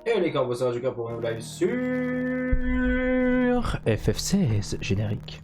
Et les gars, ça va du cas pour un live sur FF16 générique.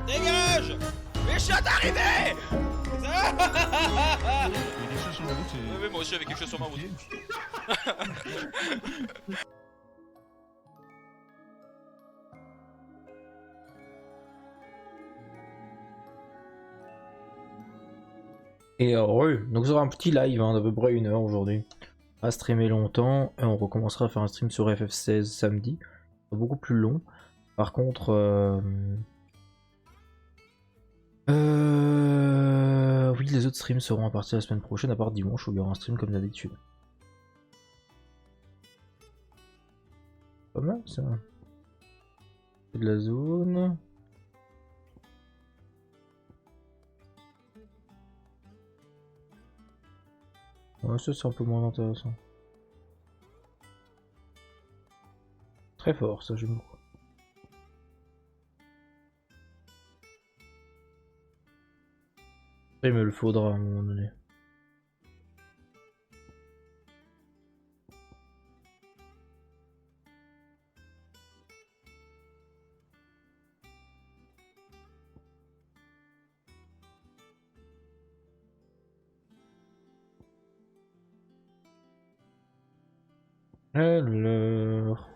Dégage! Mais je suis arrivé! Il y a des choses sur la route, c'est... Oui, moi aussi, avec quelque chose sur ma route. Et heureux, donc ça sera un petit live d'à peu près 1 heure aujourd'hui. On va streamer longtemps et on recommencera à faire un stream sur FF16 samedi. Beaucoup plus long. Par contre, oui, les autres streams seront à partir de la semaine prochaine, à part dimanche où il y aura un stream comme d'habitude. Pas mal ça. C'est de la zone. Ouais, ça c'est un peu moins intéressant. Très fort ça, j'aime beaucoup. Il me le faudra à un moment donné. Alors...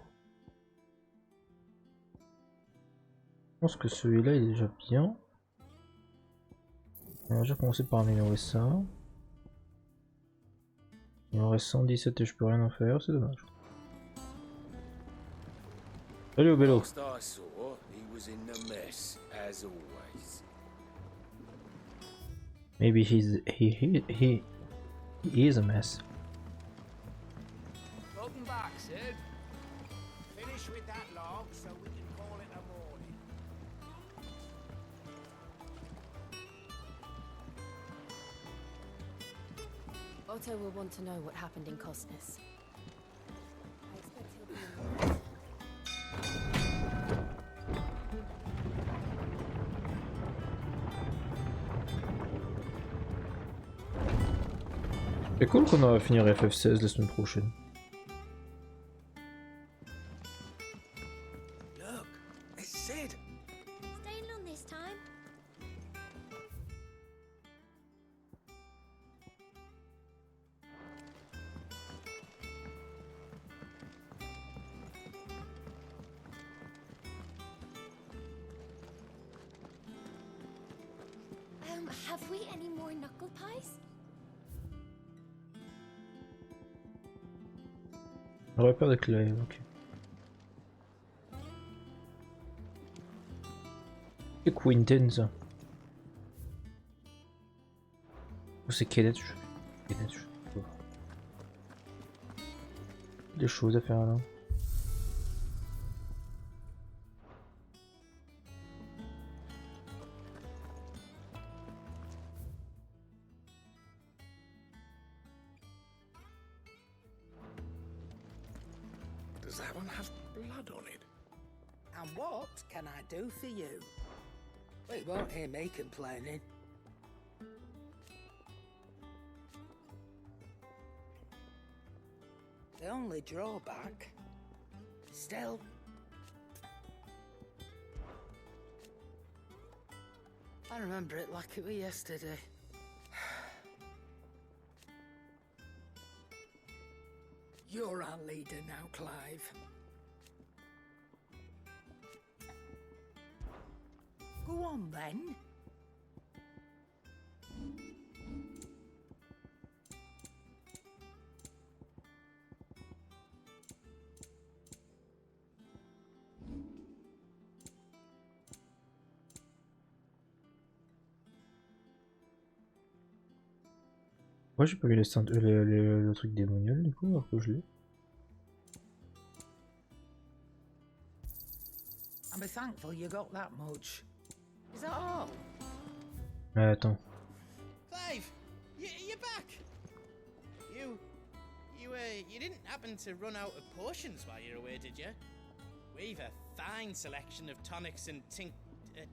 Je pense que celui-là il est déjà bien. On va déjà commencer par améliorer ça. Il me reste 117 et je peux rien en faire, c'est dommage. Salut au vélo. Maybe he is a mess. Welcome back, Sid. Finish with that log so we can call it a morning. Otto will want to know what happened in Cosness. I expect he'll be in the... C'est cool qu'on va finir FF16 la semaine prochaine. Look, it's Sid. Staying long this time? Have we any more knuckle pies? Le repère de clé, ok. C'est Quinten ça. Ou c'est Kenneth, Kenneth, je sais pas. Des choses à faire là. Does that one have blood on it? And what can I do for you? Well, you won't hear me complaining. The only drawback... Still... I remember it like it was yesterday. You're our leader now, Clive. Go on then. Moi j'ai pas vu le truc démonial du coup, alors que je l'ai. I'm thankful you got that much. Is that all? Attends. Clive, you're back. You didn't happen to run out of potions while you're away, did you? We've a fine selection of tonics and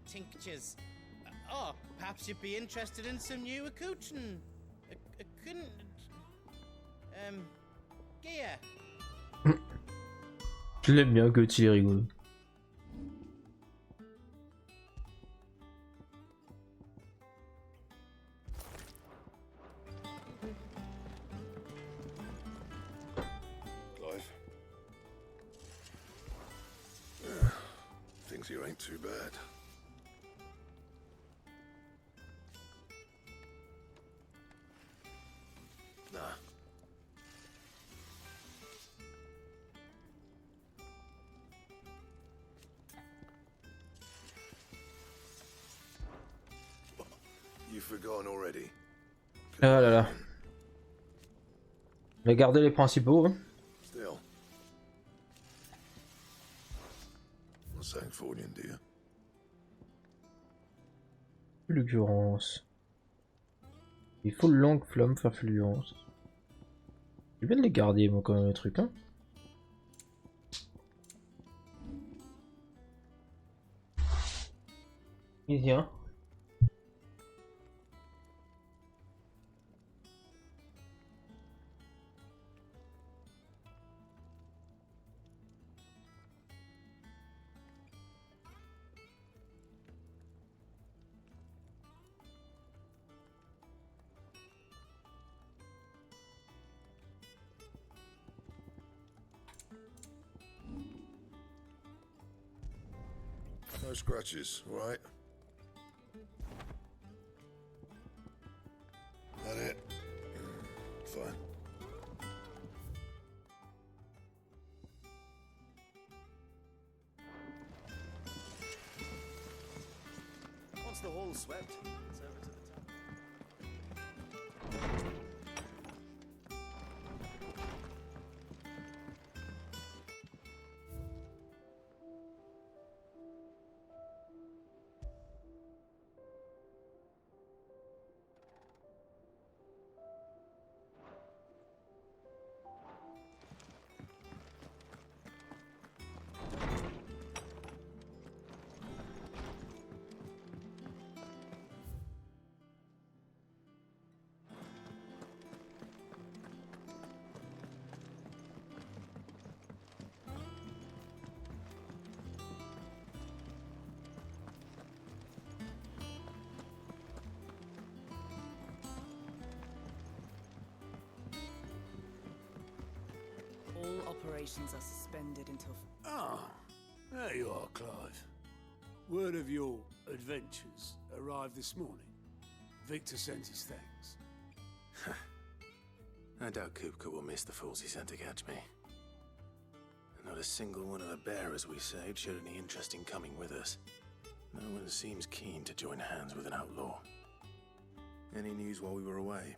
tinctures. Oh, perhaps you'd be interested in some new accoutrement. Gear. Je l'aime bien, que il est rigolo. Clive. Things here ain't too bad. Nah. You've forgotten already. Ah là là. On a gardé les principaux. Hein. Still. Not saying Fordian, do you? Fulgurance. Il faut langue, flamme, faire fulgurance. Je vais bien de les garder moi quand même les trucs hein. Il vient. No scratches, right? That it? Fine. Once the hall's swept, it's over to the top. All operations are suspended until... Ah, there you are, Clive. Word of your adventures arrived this morning. Victor sent his thanks. I doubt Kupka will miss the fools he sent to catch me. Not a single one of the bearers we saved showed any interest in coming with us. No one seems keen to join hands with an outlaw. Any news while we were away?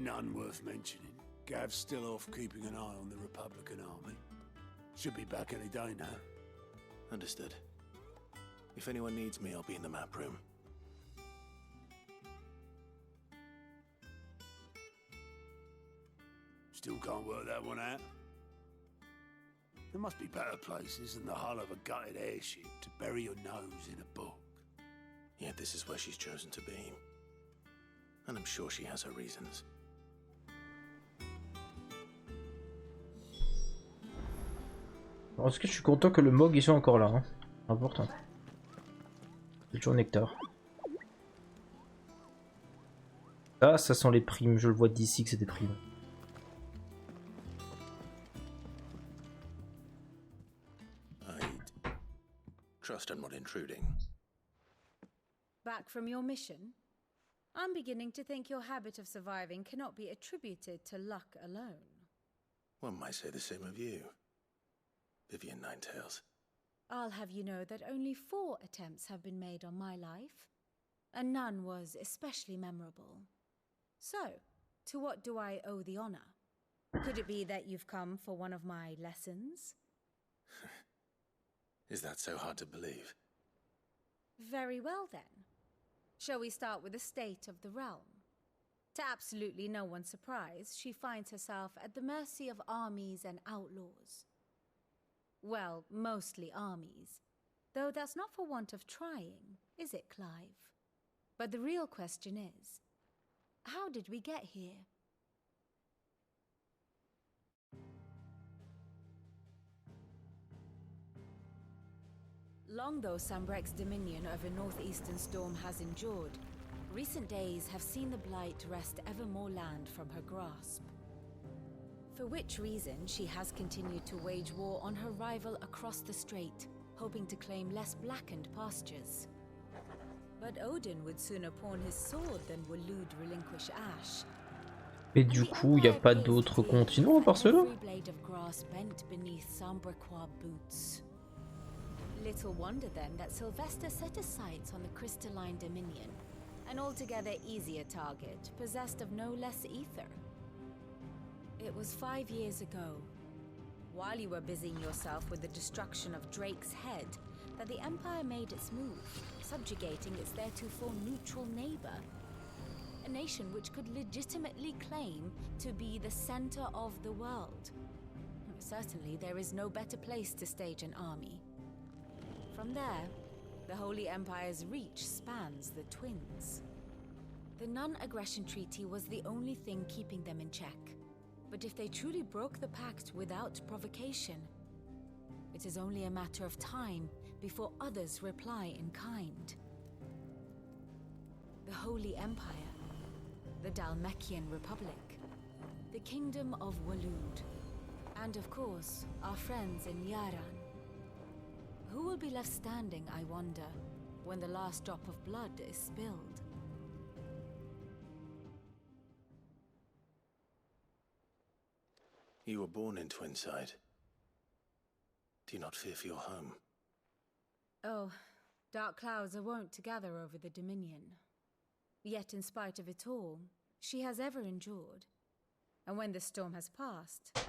None worth mentioning. Gav's still off keeping an eye on the Republican army. Should be back any day now. Understood. If anyone needs me, I'll be in the map room. Still can't work that one out. There must be better places than the hull of a gutted airship to bury your nose in a book. Yet this is where she's chosen to be. And I'm sure she has her reasons. En tout cas, je suis content que le Mog il soit encore là. Hein. Important. C'est toujours nectar. Ah, ça sent les primes. Je le vois d'ici que c'est des primes. I trust I'm not intruding. back from your mission? I'm beginning to think your habit of surviving cannot be attributed to luck alone. One might say the same of you, Vivian Ninetails. I'll have you know that only 4 attempts have been made on my life, and none was especially memorable. So, to what do I owe the honor? Could it be that you've come for one of my lessons? Is that so hard to believe? Very well then. Shall we start with the state of the realm? To absolutely no one's surprise, she finds herself at the mercy of armies and outlaws. Well, mostly armies. Though that's not for want of trying, is it, Clive? But the real question is, how did we get here? Long though Sambrek's dominion over northeastern Storm has endured, recent days have seen the Blight wrest ever more land from her grasp. For which reason she has continued to wage war on her rival across the strait, hoping to claim less blackened pastures. But Odin would sooner pawn his sword than Waloed relinquish Ash. Et du coup, il n'y a pas d'autres continents à part cela? Little wonder then that Sylvester set his sights on the crystalline dominion, an altogether easier target, possessed of no less ether. It was 5 years ago, while you were busying yourself with the destruction of Drake's head, that the Empire made its move, subjugating its theretofore neutral neighbor. A nation which could legitimately claim to be the center of the world. Certainly there is no better place to stage an army. From there, the Holy Empire's reach spans the Twins. The non-aggression treaty was the only thing keeping them in check. But if they truly broke the pact without provocation, it is only a matter of time before others reply in kind. The Holy Empire, the Dhalmekian Republic, the Kingdom of Waloed, and of course, our friends in Yaran. Who will be left standing, I wonder, when the last drop of blood is spilled? You were born in Twinside. Do you not fear for your home? Oh, dark clouds are wont to gather over the Dominion. Yet in spite of it all, she has ever endured. And when the storm has passed,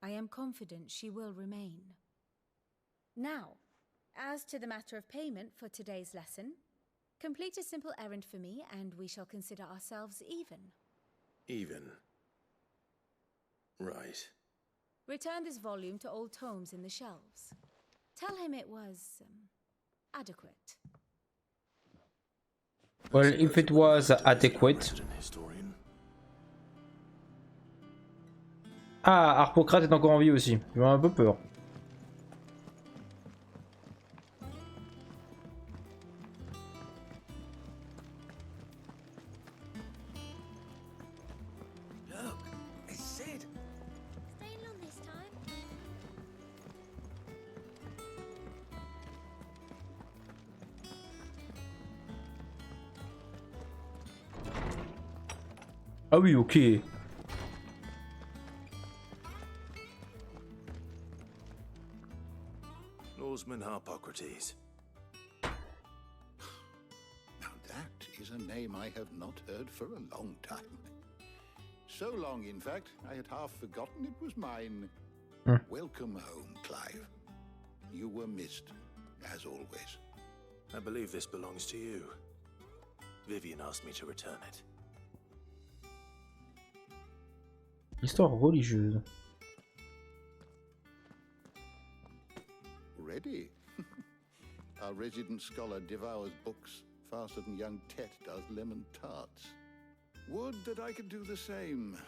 I am confident she will remain. Now, as to the matter of payment for today's lesson, complete a simple errand for me and we shall consider ourselves even. Even? Right. Return this volume to old tomes in the shelves. Tell him it was adequate. Well, if it was adequate. Ah, Harpocrate est encore en vie aussi. J'ai un peu peur. Ah oui, ok. Lawsman Harpocrates. Now that is a name I have not heard for a long time. So long, in fact, I had half forgotten it was mine. Welcome home, Clive. You were missed, as always. I believe this belongs to you. Vivian asked me to return it. Histoire religieuse. Ready? Our resident scholar devours books faster than young Tet does lemon tarts. Would that I could do the same.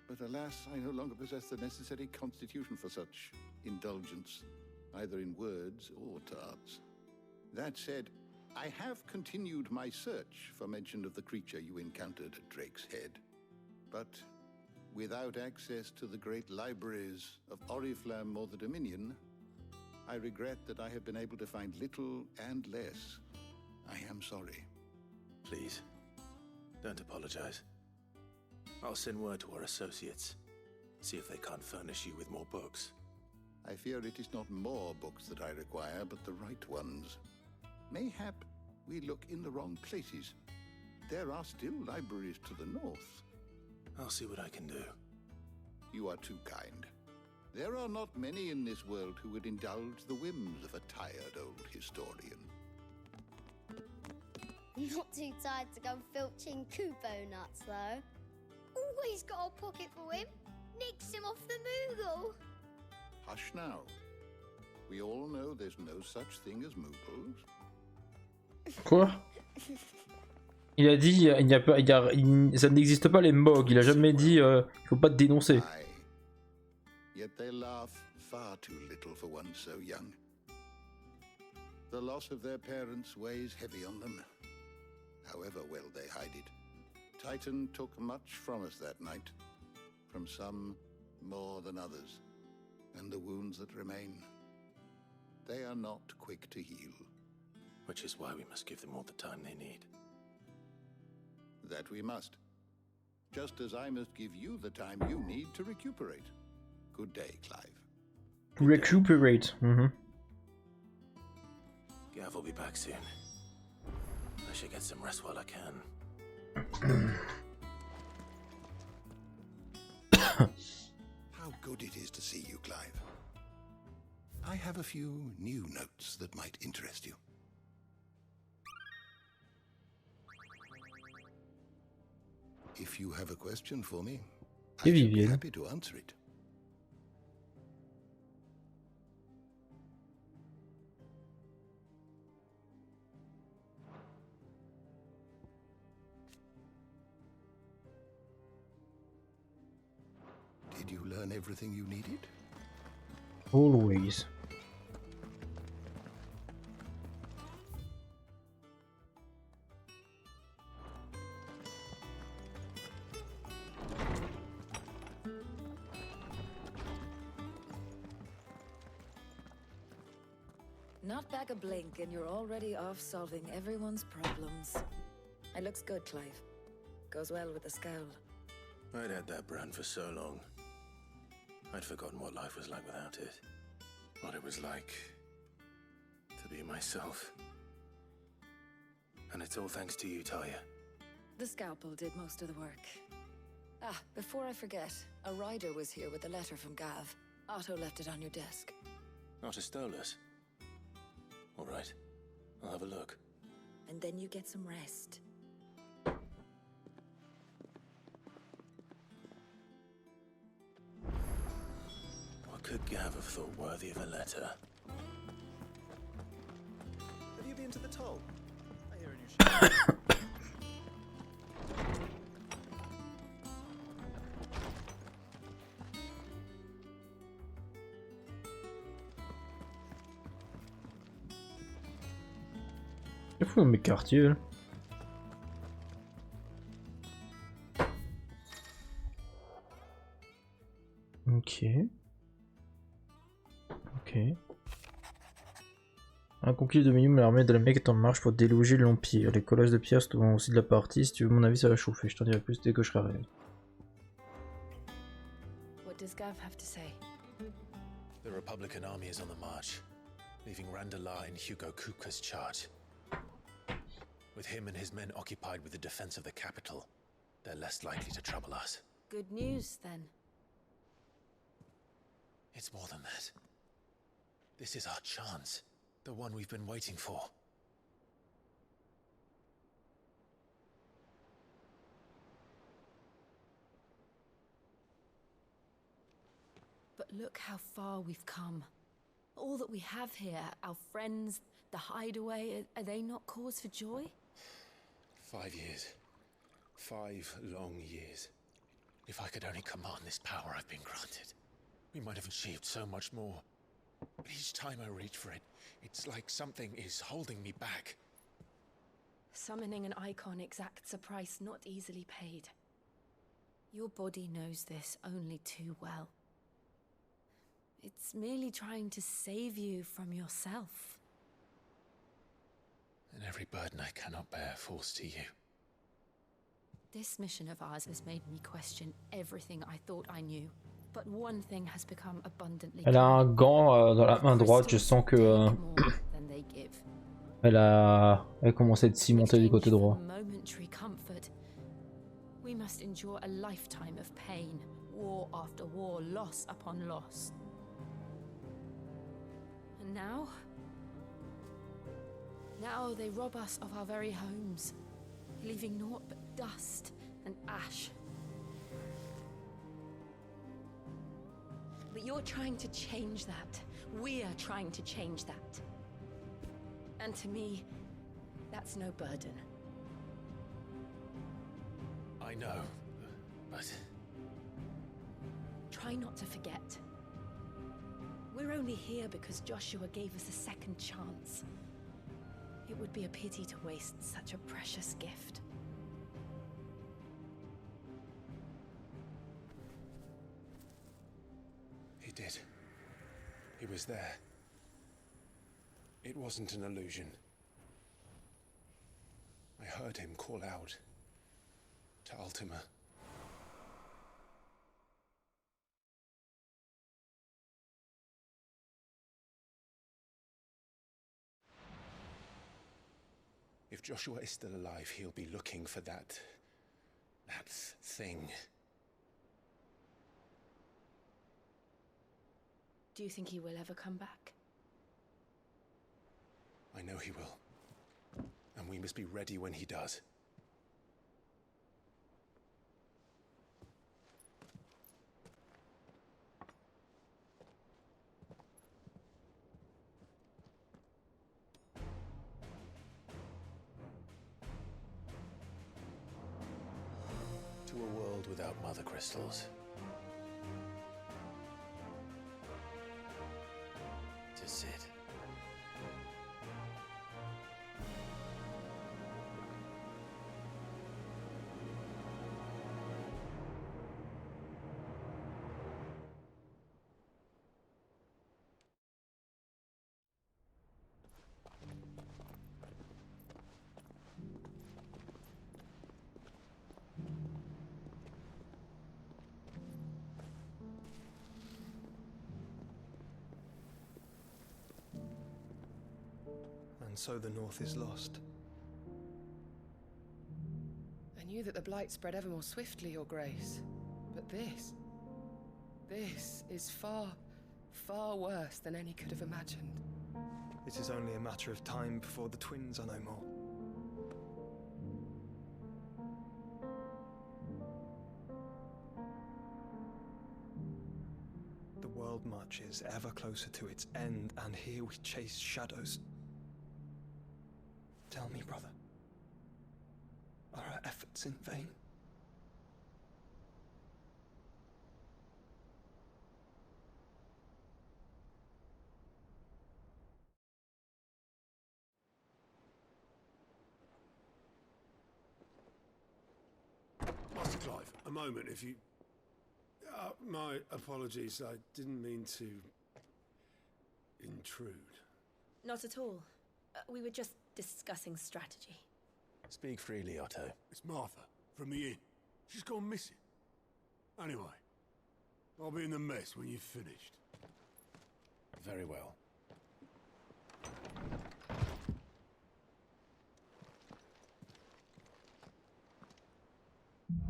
But alas, I no longer possess the necessary constitution for such indulgence, either in words or tarts. That said, I have continued my search for mention of the creature you encountered at Drake's Head. But without access to the great libraries of Oriflamme or the Dominion, I regret that I have been able to find little and less. I am sorry. Please, don't apologize. I'll send word to our associates. See if they can't furnish you with more books. I fear it is not more books that I require, but the right ones. Mayhap we look in the wrong places. There are still libraries to the north. I'll see what I can do. You are too kind. There are not many in this world who would indulge the whims of a tired old historian. Not too tired to go filching Kupo nuts, though. Always got a pocket for him. Nicks him off the Moogle. Hush now. We all know there's no such thing as Moogles. Quoi? Il a dit ça n'existe pas les Moog. Il a jamais dit il faut pas te dénoncer. Yet they laugh far too little for one so young. The loss of their parents weighs heavy on them, however well they hide it. Titan took much from us that night, from some more than others, and the wounds that remain, they are not quick to heal. Which is why we must give them all the time they need. That we must. Just as I must give you the time you need to recuperate. Good day, Clive. Recuperate. Gav will be back soon. I should get some rest while I can. How good it is to see you, Clive. I have a few new notes that might interest you. If you have a question for me, I should be happy to answer it. Did you learn everything you needed? Always. Not back a blink and you're already off solving everyone's problems. It looks good, Clive. Goes well with the scowl. I'd had that brand for so long. I'd forgotten what life was like without it. What it was like to be myself. And it's all thanks to you, Talia. The scalpel did most of the work. Ah, before I forget, a rider was here with a letter from Gav. Otto left it on your desk. Not a Stolas. All right, I'll have a look. And then you get some rest. What could Gav have thought worthy of a letter? Have you been to the toll? I hear a new ship. C'est fou mes quartiers là. Ok. Un conquis de Dominium, l'armée de la Mecque est en marche pour déloger l'Empire. Les colosses de pierre se trouvent aussi de la partie. Si tu veux mon avis, ça va chauffer. Je t'en dirai plus dès que je serai arrivé. What does Gav have to say? The Republican army is on the march, leaving Randalar in Hugo Kupka's charge. With him and his men occupied with the defense of the capital, they're less likely to trouble us. Good news, then. It's more than that. This is our chance, the one we've been waiting for. But look how far we've come. All that we have here, our friends, the hideaway, are they not cause for joy? 5 years. 5 long years. If I could only command this power I've been granted, we might have achieved so much more. But each time I reach for it, it's like something is holding me back. Summoning an icon exacts a price not easily paid. Your body knows this only too well. It's merely trying to save you from yourself. and every burden I cannot bear falls to you. This mission of ours has made me question everything I thought I knew. But one thing has become abundantly Elle a un gant dans la main droite, je sens que elle commence à être cimentée du côté droit. Momentary comfort. We must endure a lifetime of pain, war after war, loss upon loss. And now they rob us of our very homes, leaving naught but dust and ash. But you're trying to change that. We're trying to change that. And to me, that's no burden. I know, but... Try not to forget. We're only here because Joshua gave us a second chance. It would be a pity to waste such a precious gift. He did. He was there. It wasn't an illusion. I heard him call out to Ultima. If Joshua is still alive, he'll be looking for that thing. Do you think he will ever come back? I know he will. And we must be ready when he does. To a world without mother crystals. To Sid. And so the North is lost. I knew that the Blight spread ever more swiftly, Your Grace. But this is far, far worse than any could have imagined. It is only a matter of time before the twins are no more. The world marches ever closer to its end, and here we chase shadows. Tell me, brother, are our efforts in vain? Master Clive, a moment, if you... my apologies, I didn't mean to... intrude. Not at all. We were just discussing strategy. Speak freely, Otto. It's Martha, from the inn. She's gone missing. Anyway, I'll be in the mess when you've finished. Very well.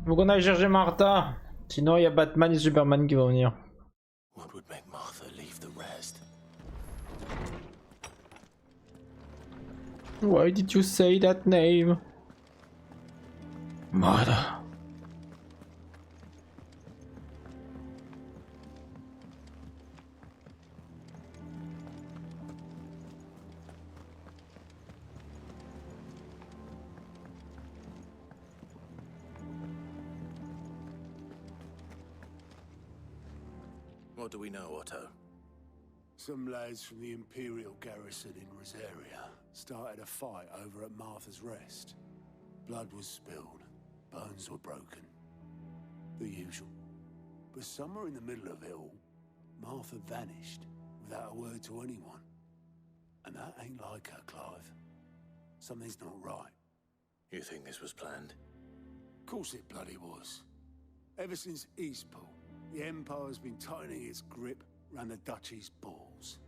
Faut qu'on aille chercher Martha. Sinon il y a Batman et Superman qui vont venir. What would make Martha leave the rest? Why did you say that name? Martha. What do we know, Otto? Some lads from the Imperial garrison in Rosaria started a fight over at Martha's Rest. Blood was spilled, bones were broken. The usual. But somewhere in the middle of it all, Martha vanished without a word to anyone. And that ain't like her, Clive. Something's not right. You think this was planned? Of course it bloody was. Ever since Eastpool, the Empire's been tightening its grip round the Duchy's balls.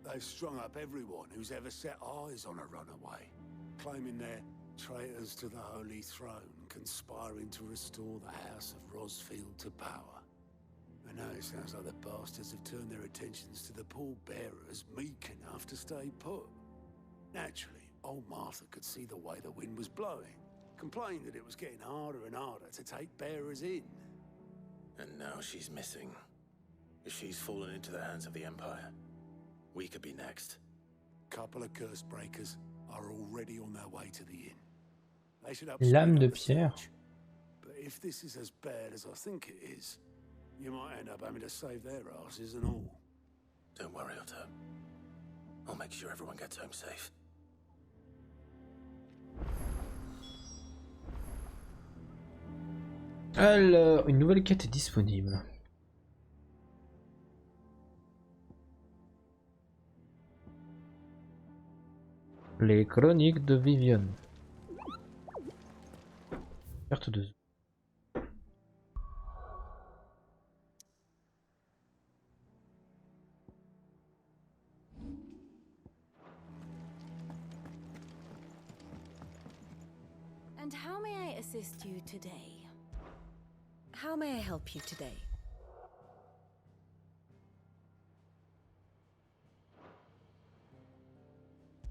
They've strung up everyone who's ever set eyes on a runaway, claiming they're traitors to the Holy Throne, conspiring to restore the House of Rosfield to power. And now it sounds like the bastards have turned their attentions to the pallbearers meek enough to stay put. Naturally, old Martha could see the way the wind was blowing, complained that it was getting harder and harder to take bearers in. And now she's missing. If she's fallen into the hands of the Empire, we could be next. Couple of curse breakers are already on their way to the inn. They should have Lame de pierre. But if this is as bad as I think it is, you might end up having to save their asses and all. Don't worry, Otto. I'll make sure everyone gets home safe. Alors, une nouvelle quête est disponible. Les chroniques de Vivian. Carte de... And how may I assist you today? How may I help you today?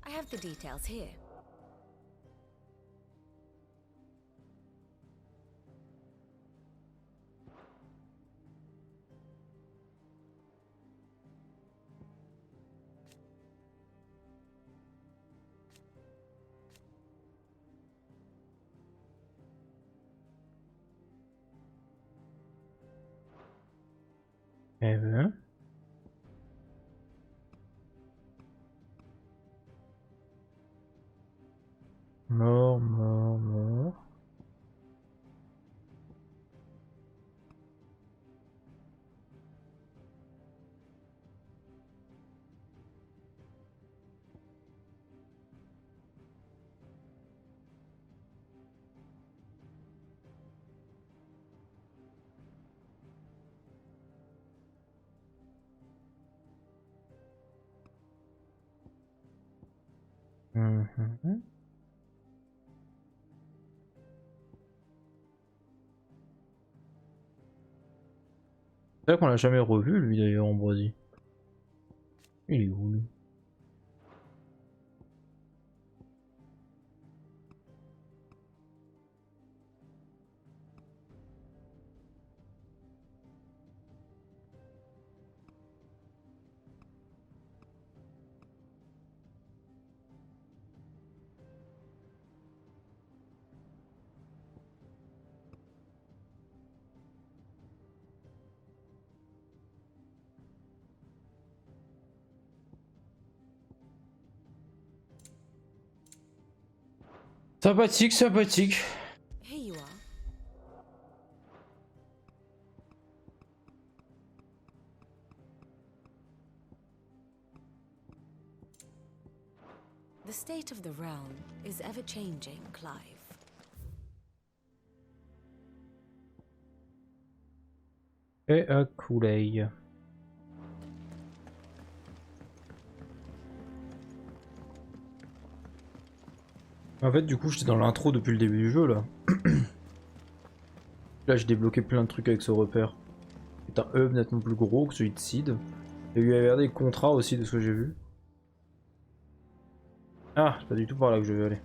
I have the details here. Eh ben. Mort, mort, mort. Mhm. C'est vrai qu'on l'a jamais revu lui d'ailleurs, Ambroisie. Il est où lui? Sympathique, sympathique. Here you are. The state of the realm is ever changing, Clive. Et un coup d'œil. En fait, du coup, j'étais dans l'intro depuis le début du jeu là. Là, j'ai débloqué plein de trucs avec ce repère. C'est un hub nettement plus gros que celui de Sid. Il y avait des contrats aussi de ce que j'ai vu. Ah, c'est pas du tout par là que je vais aller.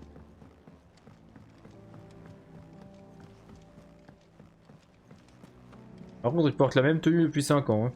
Par contre, il porte la même tenue depuis 5 ans. Hein.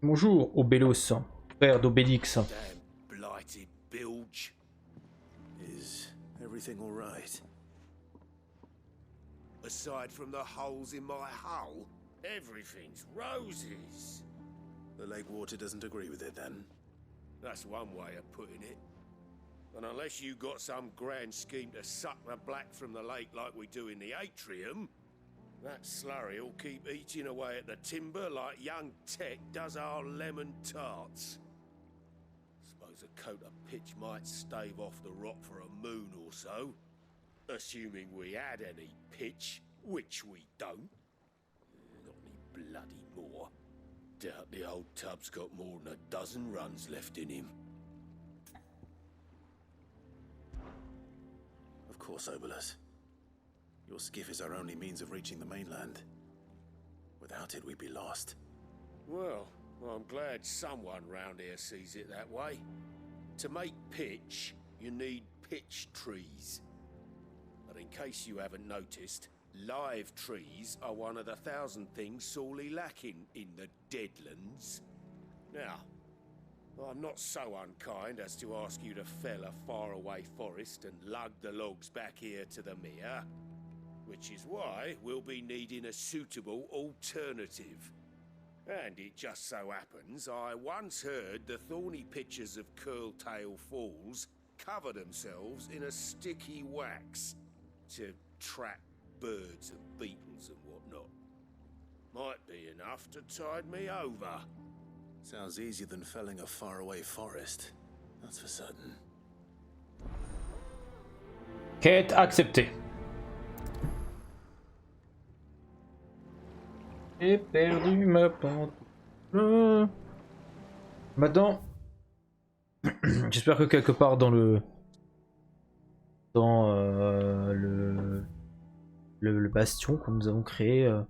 Bonjour, Obélos, frère d'Obélix. Damn blighted bilge. Is everything all right? Aside from the holes in my hull, everything's roses. The lake water doesn't agree with it, then? That's one way of putting it. And unless you got some grand scheme to suck the black from the lake like we do in the atrium, that slurry will keep eating away at the timber like young Tech does our lemon tarts. Suppose a coat of pitch might stave off the rot for a moon or so, assuming we had any pitch, which we don't. Not any bloody more. Doubt the old tub's got more than a dozen runs left in him. Of course, Obolus. Your skiff is our only means of reaching the mainland. Without it, we'd be lost. Well, I'm glad someone round here sees it that way. To make pitch, you need pitch trees. But in case you haven't noticed, live trees are one of the 1,000 things sorely lacking in the Deadlands. Now, I'm not so unkind as to ask you to fell a faraway forest and lug the logs back here to the mere, which is why we'll be needing a suitable alternative. And it just so happens I once heard the thorny pitchers of Curltail Falls cover themselves in a sticky wax to trap birds and beetles and whatnot. Might be enough to tide me over. Sounds easier than felling a faraway forest. That's for certain. Quête acceptée. J'ai perdu ma pantoufle. Maintenant, j'espère que quelque part dans le bastion que nous avons créé, il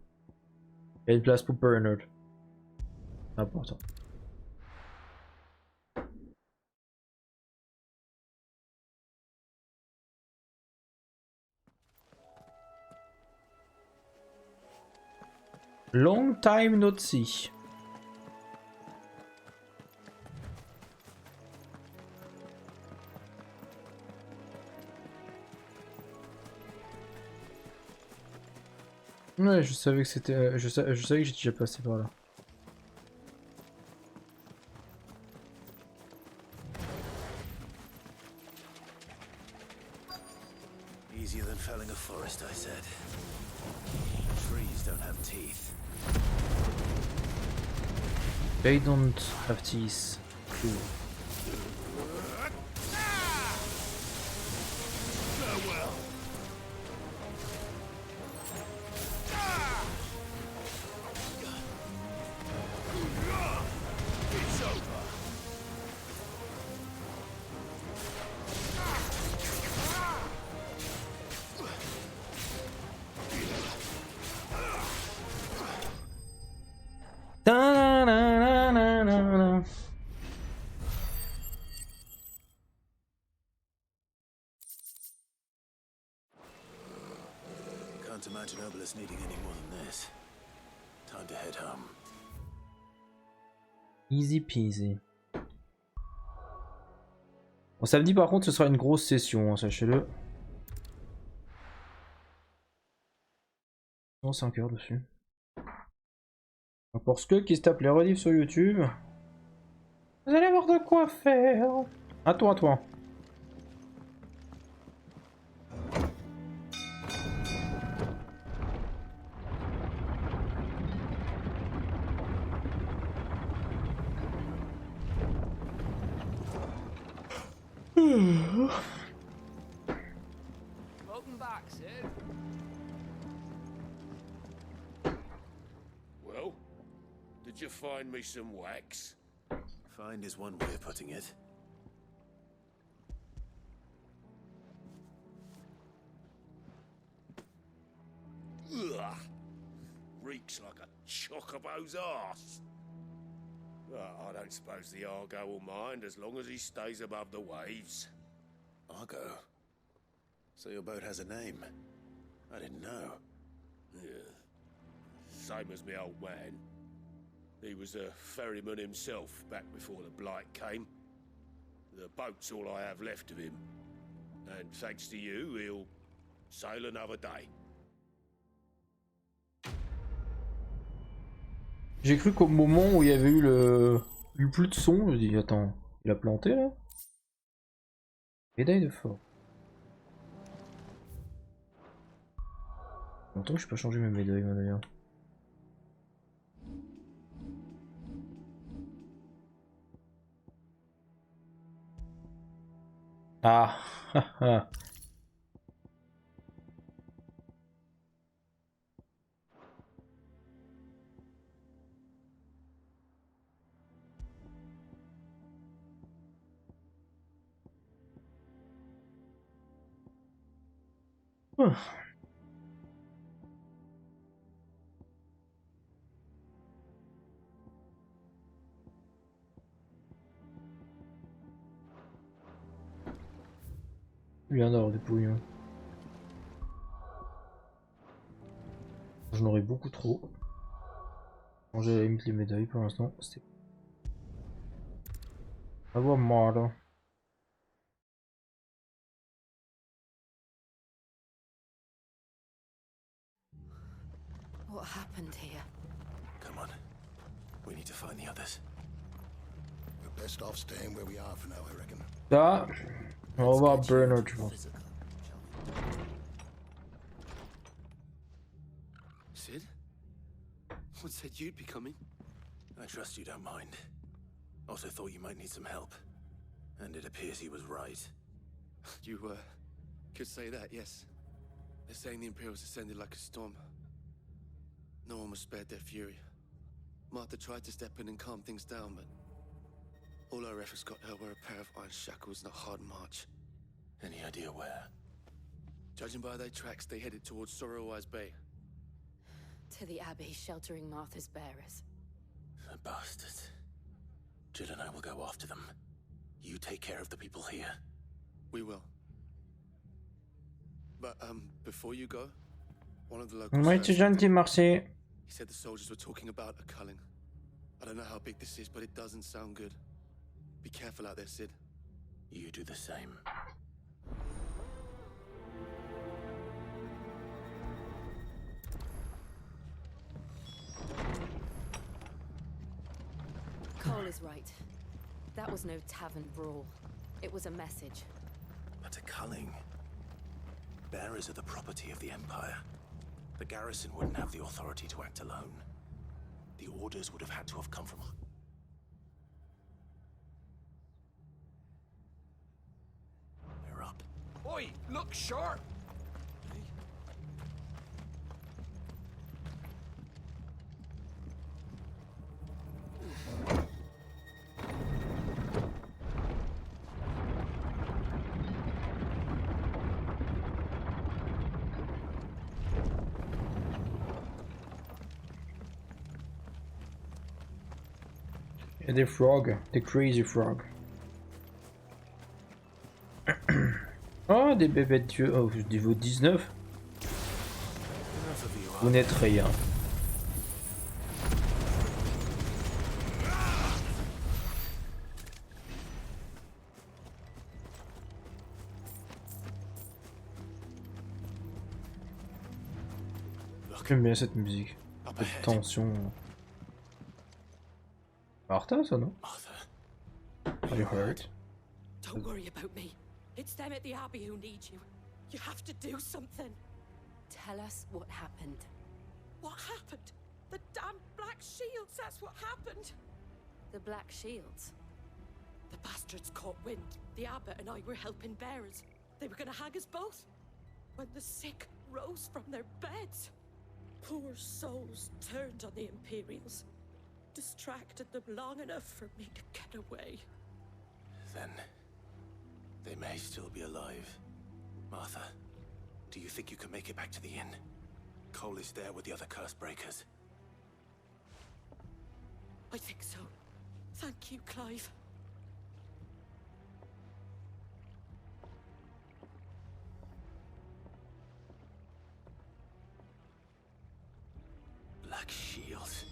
y a une place pour Bernard. Important. Long time not see. Ouais, je savais que c'était, je savais que j'étais déjà passé par là. Easier than felling a forest, I said. Trees don't have teeth. They don't have teeth. Cool. Can't imagine Obolus needing any more than this. Time to head home. Easy peasy. Bon, samedi par contre ce sera une grosse session, hein, sachez-le. 5 heures dessus. Pour ceux qui se tapent les rediffs sur YouTube, vous allez avoir de quoi faire. À toi, à toi. Welcome back, Sid. Well, did you find me some wax? Find is one way of putting it. Ugh. Reeks like a chocobo's arse. I don't suppose the Argo will mind as long as he stays above the waves. Argo? So your boat has a name? I didn't know. Yeah. Same as me old man. He was a ferryman himself back before the blight came. The boat's all I have left of him. And thanks to you, he'll sail another day. J'ai cru qu'au moment où il y avait eu plus de son, je me dis attends, il a planté là? Médaille de fort. Longtemps que je peux pas changer mes médailles moi d'ailleurs. Ah haha. Bien d'avoir des pouillons. J'en aurais beaucoup trop. J'ai à la limite les médailles pour l'instant. C'était. À voir moi là. What happened here? Come on. We need to find the others. We're best off staying where we are for now, I reckon. Là, on va voir Bernard, je pense. Sid? What said you'd be coming? I trust you don't mind. Also thought you might need some help. And it appears he was right. You, could say that, yes. They're saying the Imperials ascended like a storm. No one was spared their fury. Martha tried to step in and calm things down, but all our efforts got her were a pair of iron shackles and a hard march. Any idea where? Judging by their tracks, they headed towards Sorrowwise Bay. To the Abbey sheltering Martha's bearers. The bastards. Jill and I will go after them. You take care of the people here. We will. But, before you go, one of the locals... Ouais, tu gentil, merci. He said the soldiers were talking about a culling. I don't know how big this is, but it doesn't sound good. Be careful out there, Sid. You do the same. Cole is right. That was no tavern brawl. It was a message. But a culling. Bearers are the property of the Empire. The garrison wouldn't have the authority to act alone. The orders would have had to have come from... They're up. Oi, look sharp! Il y a des frogs, des crazy frogs. Oh, des bébés de dieu. Oh, niveau 19. Vous n'êtes rien. J'aime bien cette musique. Cette tension. Martha, ça non? Are you hurt? Don't worry about me. It's them at the Abbey who need you. You have to do something. Tell us what happened. What happened? The damn Black Shields, that's what happened. The Black Shields? The bastards caught wind. The Abbot and I were helping bearers. They were gonna hang us both. When the sick rose from their beds. Poor souls turned on the Imperials. Distracted them long enough for me to get away. Then... they may still be alive. Martha, do you think you can make it back to the inn? Cole is there with the other curse breakers. I think so. Thank you, Clive. Black Shields.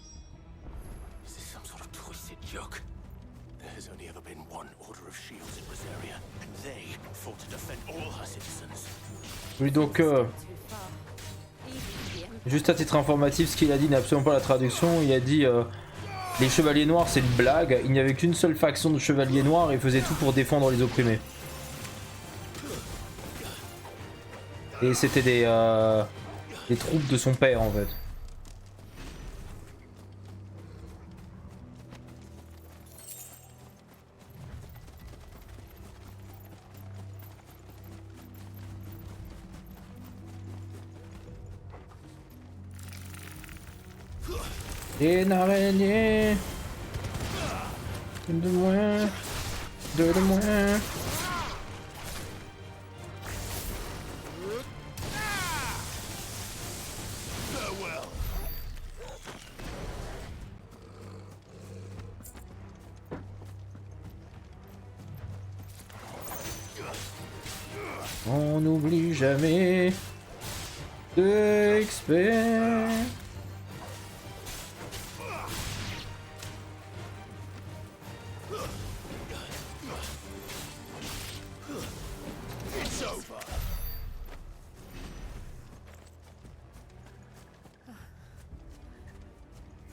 Is this some sort of twisted joke? There has only ever been one Order of Shields in Rosaria, and they fought to defend all her citizens. Oui, donc juste à titre informatif, ce qu'il a dit n'est absolument pas la traduction. Il a dit Les chevaliers noirs c'est une blague, il n'y avait qu'une seule faction de chevaliers noirs et ils faisaient tout pour défendre les opprimés. Et c'était des troupes de son père en fait. Une araignée. Une de moins. Deux de moins. On n'oublie jamais de XP.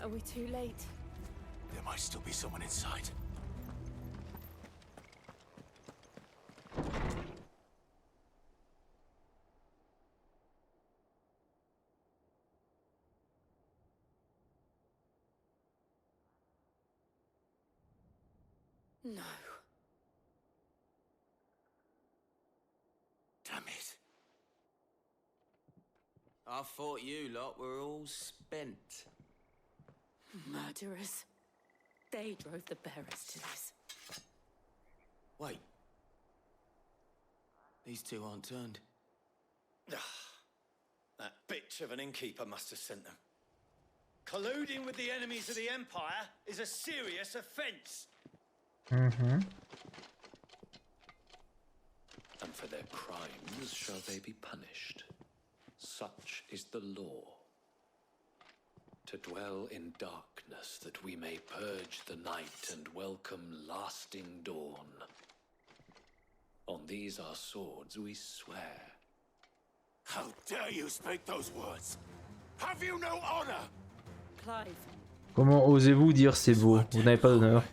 Are we too late? There might still be someone inside. No. Damn it. I thought you lot were all spent. Murderers. They drove the bearers to this. Wait. These two aren't turned. That bitch of an innkeeper must have sent them. Colluding with the enemies of the Empire is a serious offense. Mm-hmm. And for their crimes shall they be punished. Such is the law. To dwell in darkness that we may purge the night and welcome lasting dawn. On these our swords we swear. How dare you speak those words? Have you no honor? Clive. Comment osez-vous dire c'est beau? Vous n'avez pas d'honneur.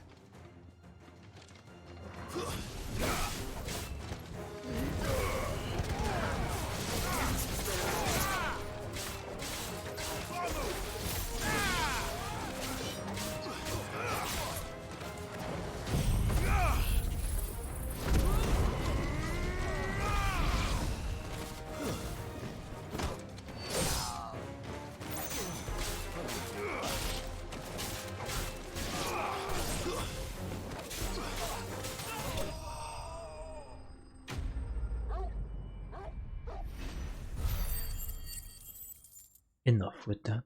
Enough with that.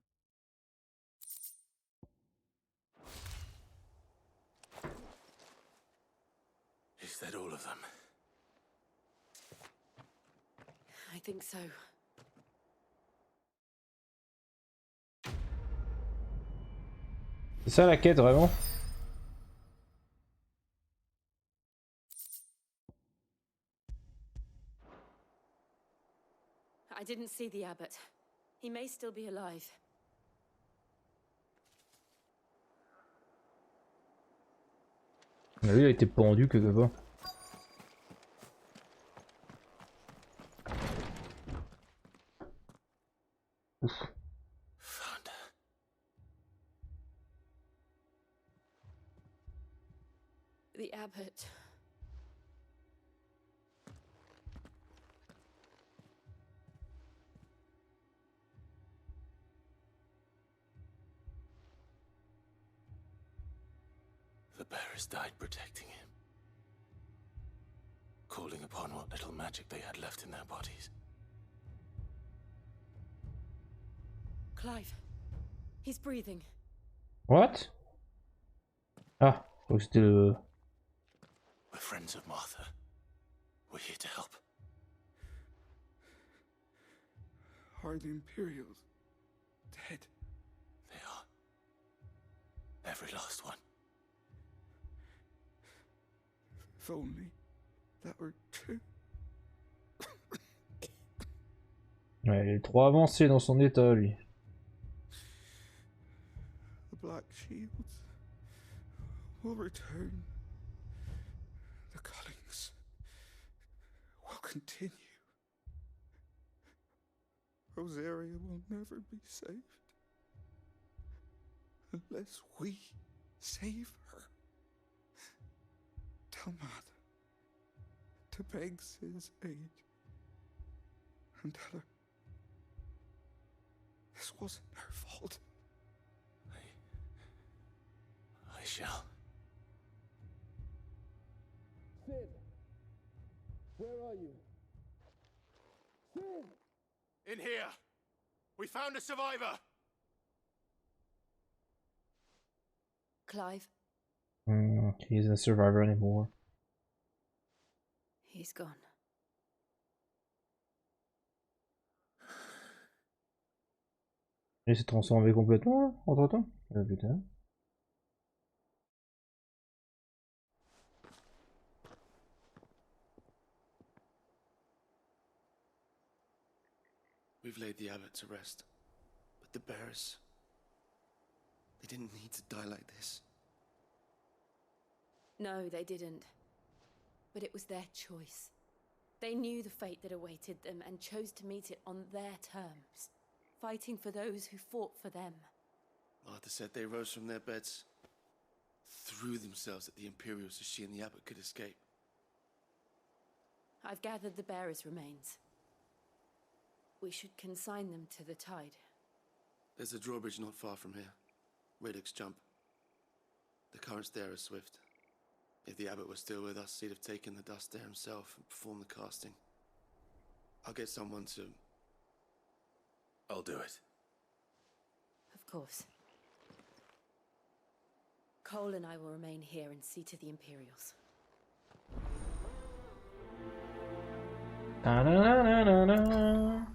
Is that all of them? I think so. C'est ça la quête vraiment? I didn't see the abbot. He may still be alive. Lui il a été pendu quelque part. Ouf. The abbot. The bearers died protecting him. Calling upon what little magic they had left in their bodies. Clive. He's breathing. What? Ah, je crois que c'était le... We're friends of Martha. We're here to help. Are the Imperials dead? They are. Every last one. If only that were true. Ouais, il est trop avancé dans son état lui. The Black Shields. will return. The cullings will continue. Rosaria will never be saved unless we save her. Tell Mother to beg Sid's aid and tell her this wasn't her fault. I shall. Sid! Where are you? Sid! In here! We found a survivor! Clive, He isn't a survivor anymore. he's gone. Il s'est transformé complètement entre temps. Putain. We've laid the abbot to rest, but the bearers, they didn't need to die like this. No, they didn't. But it was their choice. They knew the fate that awaited them and chose to meet it on their terms, fighting for those who fought for them. Martha said they rose from their beds, threw themselves at the Imperials so she and the abbot could escape. I've gathered the bearers' remains. We should consign them to the tide. There's a drawbridge not far from here. Radix jump. The currents there are swift. If the abbot was still with us, he'd have taken the dust there himself and performed the casting. I'll get someone to... I'll do it. Of course. Cole and I will remain here and see to the Imperials. Da-da-da-da-da-da.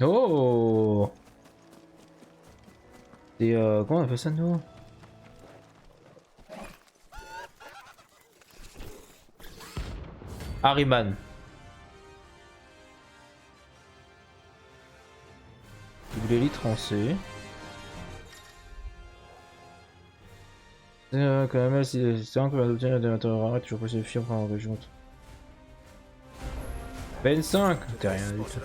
Oh! Et comment on appelle ça nous? Harriman. Il voulait les trancer. Quand même, c'est un peu d'obtenir des matériaux rares, toujours possible de fuir pendant 2 jours. 25! T'es rien du tout.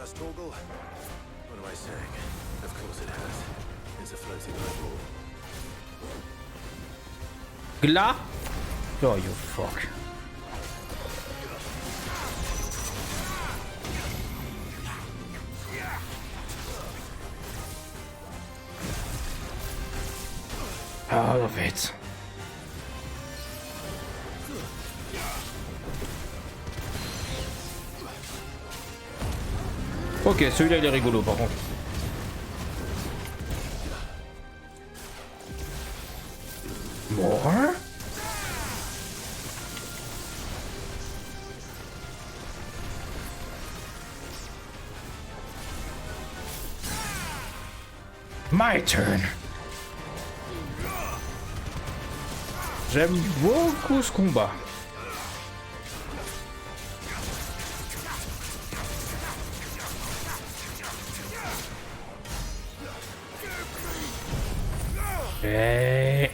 Gla? Oh, you fuck. Out of it. Ok, celui-là il est rigolo par contre. More? My turn. J'aime beaucoup ce combat. Et...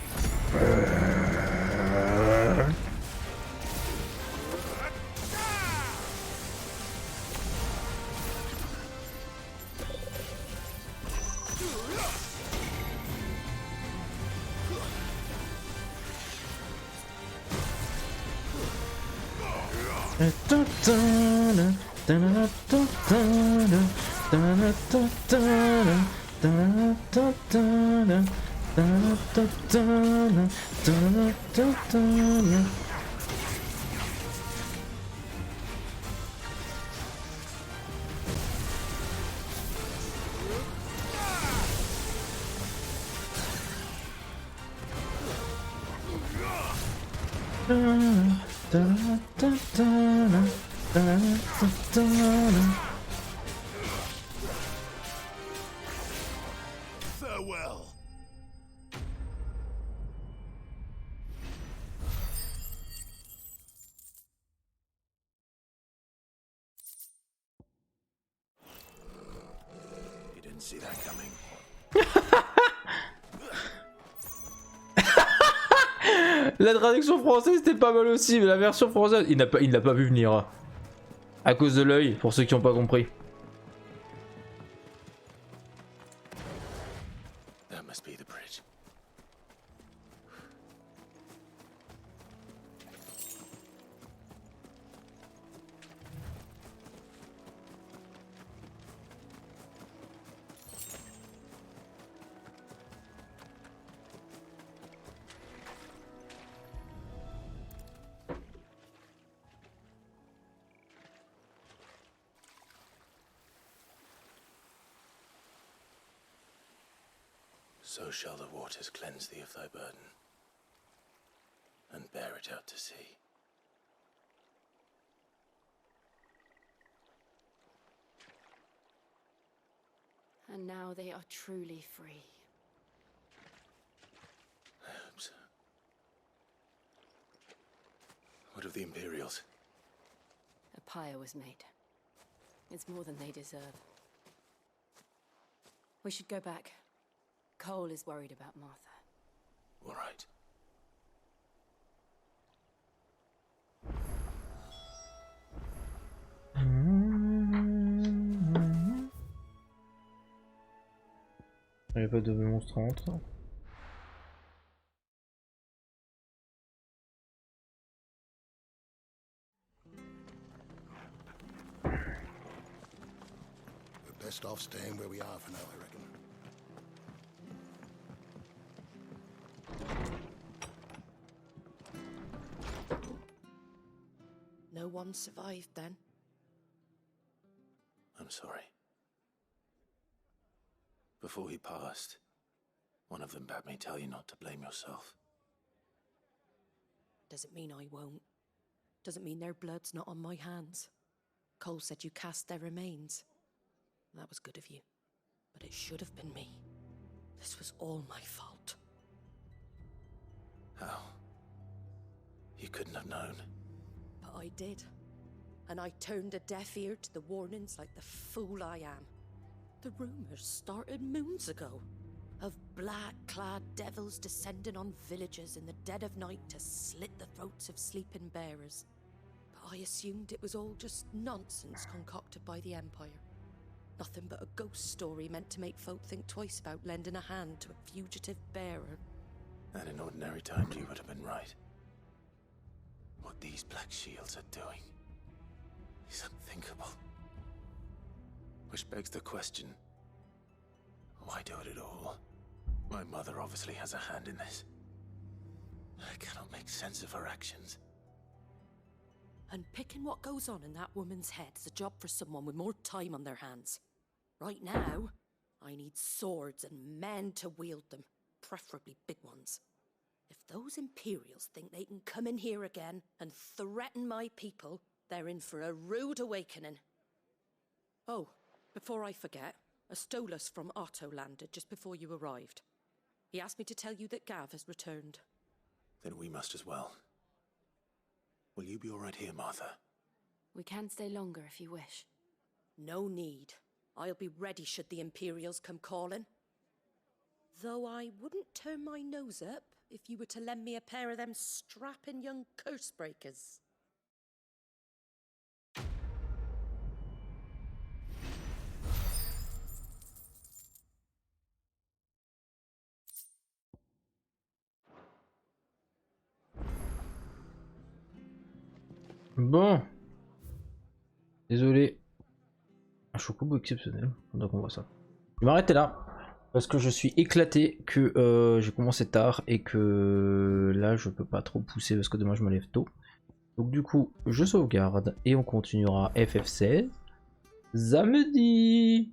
Farewell. You didn't see that coming. La traduction française c'était pas mal aussi, mais la version française, il l'a pas vu venir. À cause de l'œil, pour ceux qui n'ont pas compris. That must be the bridge. So shall the waters cleanse thee of thy burden, and bear it out to sea. And now they are truly free. I hope so. What of the Imperials? A pyre was made. It's more than they deserve. We should go back. Cole is worried about Martha. All right. Il n'y a pas de monstre entre. We're best off staying where we are for now, I reckon. No one survived then? I'm sorry. Before he passed, one of them bade me tell you not to blame yourself. Doesn't mean I won't. Doesn't mean their blood's not on my hands. Cole said you cast their remains. That was good of you. But it should have been me. This was all my fault. How? You couldn't have known. But I did. And I turned a deaf ear to the warnings like the fool I am. The rumors started moons ago. Of black-clad devils descending on villages in the dead of night to slit the throats of sleeping bearers. But I assumed it was all just nonsense concocted by the Empire. Nothing but a ghost story meant to make folk think twice about lending a hand to a fugitive bearer. And in ordinary times you would have been right. What these Black Shields are doing is unthinkable. Which begs the question, why do it at all? My mother obviously has a hand in this. I cannot make sense of her actions. And picking what goes on in that woman's head is a job for someone with more time on their hands. Right now, I need swords and men to wield them, preferably big ones. If those Imperials think they can come in here again and threaten my people, they're in for a rude awakening. Oh, before I forget, a Stolas from Otto landed just before you arrived. He asked me to tell you that Gav has returned. Then we must as well. Will you be all right here, Martha? We can stay longer if you wish. No need. I'll be ready should the Imperials come calling. Though I wouldn't turn my nose up if you were to lend me a pair of them strapping young curse breakers. Bon. Désolé. Un chocobo exceptionnel. Donc on voit ça. Je vais m'arrêter là. Parce que je suis éclaté que j'ai commencé tard et que là je peux pas trop pousser parce que demain je me lève tôt. Donc du coup je sauvegarde et on continuera FF16 samedi.